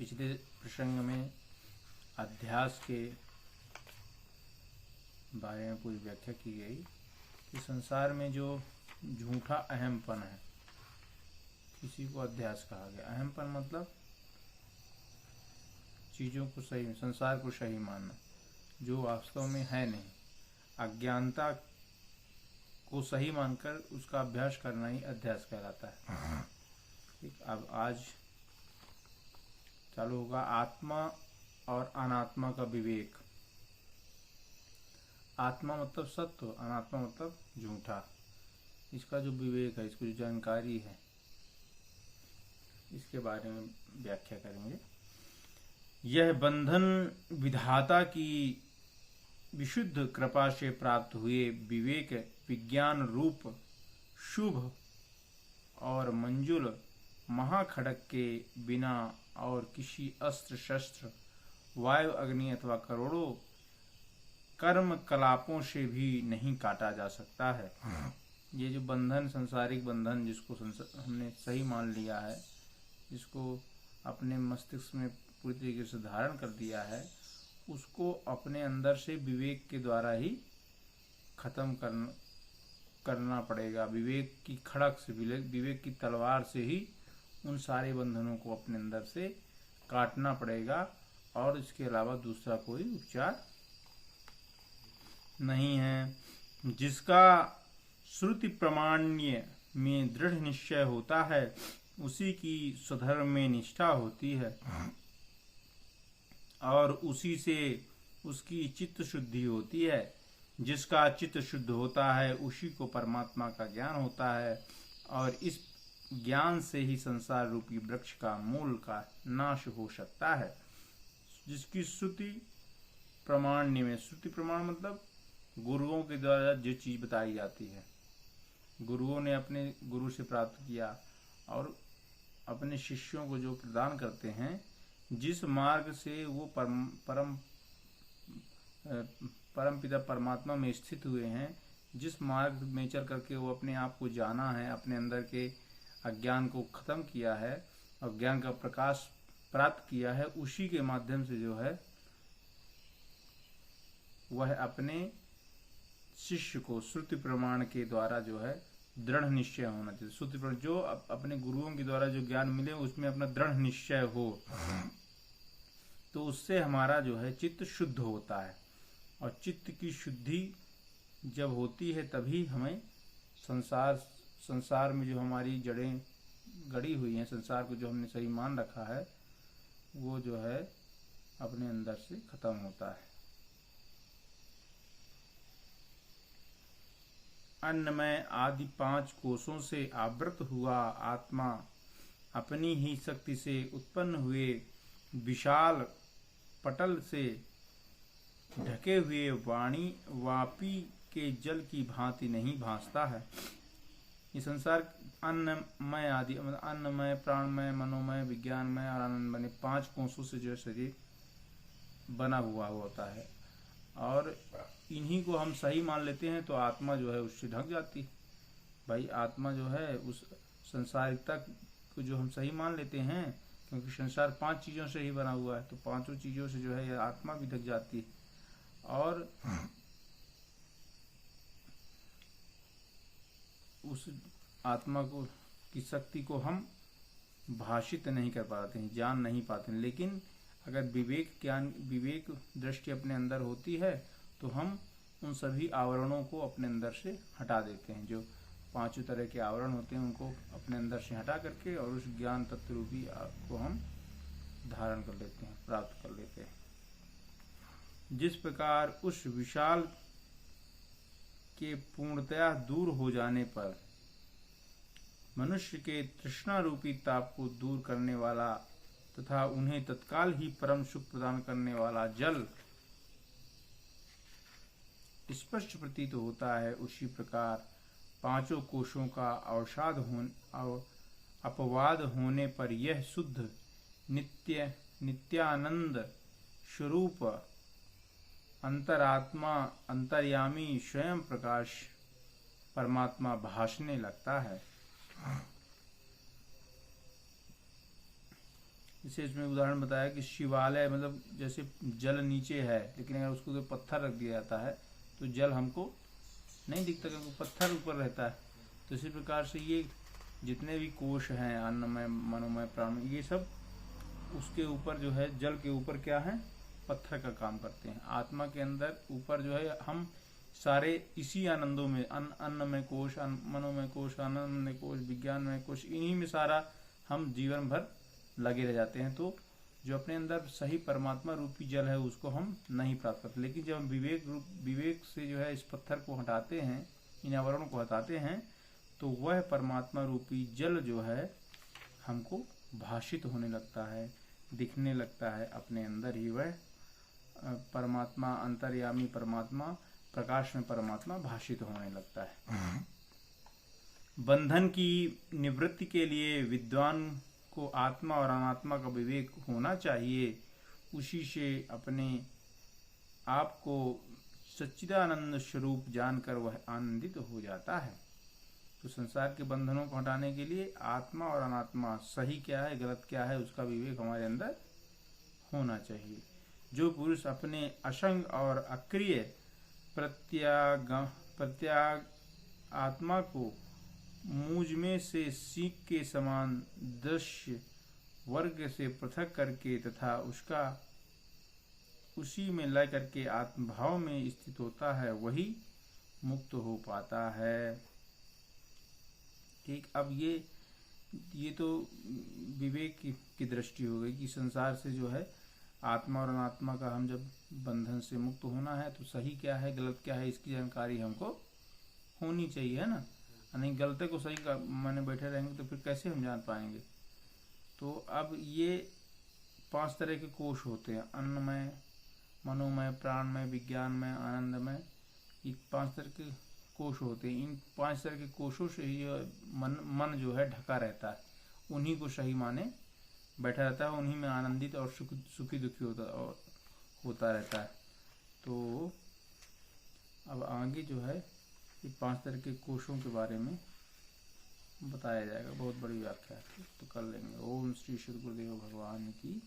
पिछले प्रसंग में अध्यास के बारे में पूरी व्याख्या की गई कि संसार में जो झूठा अहमपन है, किसी को अध्यास कहा गया। अहमपन मतलब चीज़ों को सही, संसार को सही मानना, जो वास्तव में है नहीं। अज्ञानता को सही मानकर उसका अभ्यास करना ही अध्यास कहलाता है। ठीक, अब आज चालू होगा आत्मा और अनात्मा का विवेक। आत्मा मतलब सत्य, अनात्मा मतलब झूठा। इसका जो विवेक है, इसकी जो जानकारी है, इसके बारे में व्याख्या करेंगे। यह बंधन विधाता की विशुद्ध कृपा से प्राप्त हुए विवेक विज्ञान रूप शुभ और मंजुल महाखड़क के बिना और किसी अस्त्र शस्त्र, वायु, अग्नि अथवा करोड़ों कर्म कलापों से भी नहीं काटा जा सकता है। ये जो बंधन, संसारिक बंधन, जिसको हमने सही मान लिया है, जिसको अपने मस्तिष्क में पूरी तरीके से धारण कर दिया है, उसको अपने अंदर से विवेक के द्वारा ही खत्म करना पड़ेगा। विवेक की खड़क से, विवेक की तलवार से ही उन सारे बंधनों को अपने अंदर से काटना पड़ेगा, और इसके अलावा दूसरा कोई उपचार नहीं है। जिसका श्रुति प्रमाण्य में दृढ़ निश्चय होता है, उसी की स्वधर्म में निष्ठा होती है, और उसी से उसकी चित्त शुद्धि होती है। जिसका चित्त शुद्ध होता है, उसी को परमात्मा का ज्ञान होता है, और इस ज्ञान से ही संसार रूपी वृक्ष का मूल का नाश हो सकता है। जिसकी श्रुति प्रमाण्य में, श्रुति प्रमाण मतलब गुरुओं के द्वारा जो चीज बताई जाती है, गुरुओं ने अपने गुरु से प्राप्त किया और अपने शिष्यों को जो प्रदान करते हैं, जिस मार्ग से वो परम पिता परमात्मा में स्थित हुए हैं, जिस मार्ग में चल करके वो अपने आप को जाना है, अपने अंदर के अज्ञान को खत्म किया है और ज्ञान का प्रकाश प्राप्त किया है, उसी के माध्यम से जो है वह अपने शिष्य को श्रुति प्रमाण के द्वारा जो है दृढ़ निश्चय होना चाहिए। श्रुति प्रमाण जो अपने गुरुओं के द्वारा जो ज्ञान मिले, उसमें अपना दृढ़ निश्चय हो, तो उससे हमारा जो है चित्त शुद्ध होता है। और चित्त की शुद्धि जब होती है, तभी हमें संसार में जो हमारी जड़ें गड़ी हुई हैं, संसार को जो हमने सही मान रखा है, वो जो है अपने अंदर से खत्म होता है। अन्नमय आदि 5 कोशों से आवृत हुआ आत्मा अपनी ही शक्ति से उत्पन्न हुए विशाल पटल से ढके हुए वापी के जल की भांति नहीं भासता है। ये संसार अन्नमय आदि, अन्नमय, प्राणमय, मनोमय, विज्ञानमय और आनंदमय 5 कोशों से जो शरीर बना हुआ होता है, और इन्हीं को हम सही मान लेते हैं, तो आत्मा जो है उससे ढक जाती है। भाई आत्मा जो है उस संसारिकता को जो हम सही मान लेते हैं, क्योंकि संसार 5 चीज़ों से ही बना हुआ है, तो 5 चीज़ों से जो है यह आत्मा भी ढक जाती है। और उस आत्मा को की शक्ति को हम भाषित नहीं कर पाते हैं, जान नहीं पाते हैं। लेकिन अगर विवेक दृष्टि अपने अंदर होती है, तो हम उन सभी आवरणों को अपने अंदर से हटा देते हैं। जो 5 तरह के आवरण होते हैं, उनको अपने अंदर से हटा करके और उस ज्ञान तत्व रूपी को हम धारण कर लेते हैं, प्राप्त कर लेते हैं। जिस प्रकार उस विशाल के पूर्णतया दूर हो जाने पर मनुष्य के तृष्णा रूपी ताप को दूर करने वाला तथा उन्हें तत्काल ही परम सुख प्रदान करने वाला जल स्पष्ट प्रतीत होता है, उसी प्रकार 5 कोशों का अपवाद होने पर यह शुद्ध नित्यानंद स्वरूप अंतरात्मा, अंतर्यामी स्वयं प्रकाश परमात्मा भासने लगता है। जैसे इसमें उदाहरण बताया कि शिवालय, मतलब जैसे जल नीचे है लेकिन अगर उसको पत्थर रख दिया जाता है तो जल हमको नहीं दिखता क्योंकि पत्थर ऊपर रहता है। तो इसी प्रकार से ये जितने भी कोश हैं, अन्नमय, मनोमय, प्राणमय, ये सब उसके ऊपर जो है, जल के ऊपर क्या है, पत्थर का काम करते हैं। आत्मा के अंदर ऊपर जो है हम सारे इसी आनंदों में, अन्नमय कोश, मनोमय कोश, आनंदमय कोश, विज्ञानमय कोश, इन्हीं में सारा हम जीवन भर लगे रह जाते हैं। तो जो अपने अंदर सही परमात्मा रूपी जल है उसको हम नहीं प्राप्त करते। लेकिन जब हम विवेक से जो है इस पत्थर को हटाते हैं, इन आवरणों को हटाते हैं, तो वह परमात्मा रूपी जल जो है हमको भाषित होने लगता है, दिखने लगता है। अपने अंदर ही वह परमात्मा, अंतर्यामी परमात्मा, प्रकाश में परमात्मा भाषित होने लगता है। बंधन की निवृत्ति के लिए विद्वान को आत्मा और अनात्मा का विवेक होना चाहिए। उसी से अपने आप को सच्चिदानंद स्वरूप जानकर वह आनंदित हो जाता है। तो संसार के बंधनों को हटाने के लिए आत्मा और अनात्मा, सही क्या है, गलत क्या है, उसका विवेक हमारे अंदर होना चाहिए। जो पुरुष अपने असंग और अक्रिय प्रत्याग आत्मा को मुझ में से सीख के समान दृश्य वर्ग से पृथक करके तथा उसका उसी में लय करके आत्मभाव में स्थित होता है, वही मुक्त हो पाता है। ठीक, अब ये तो विवेक की दृष्टि हो गई कि संसार से जो है आत्मा और अनात्मा का हम जब बंधन से मुक्त होना है तो सही क्या है, गलत क्या है, इसकी जानकारी हमको होनी चाहिए, है ना। नहीं गलत को सही का माने बैठे रहेंगे तो फिर कैसे हम जान पाएंगे। तो अब ये 5 तरह के कोश होते हैं, अन्नमय, मनोमय, प्राणमय, विज्ञानमय, आनंदमय। ये 5 तरह के कोश होते हैं। इन 5 तरह के कोशों से ही मन जो है ढका रहता है, उन्हीं को सही माने बैठा रहता है, उन्हीं में आनंदित और सुखी दुखी होता रहता है। तो अब आगे जो है ये 5 तरह के कोशों के बारे में बताया जाएगा। बहुत बड़ी व्याख्या है, तो कर लेंगे। ओम श्री सद्गुरुदेव भगवान की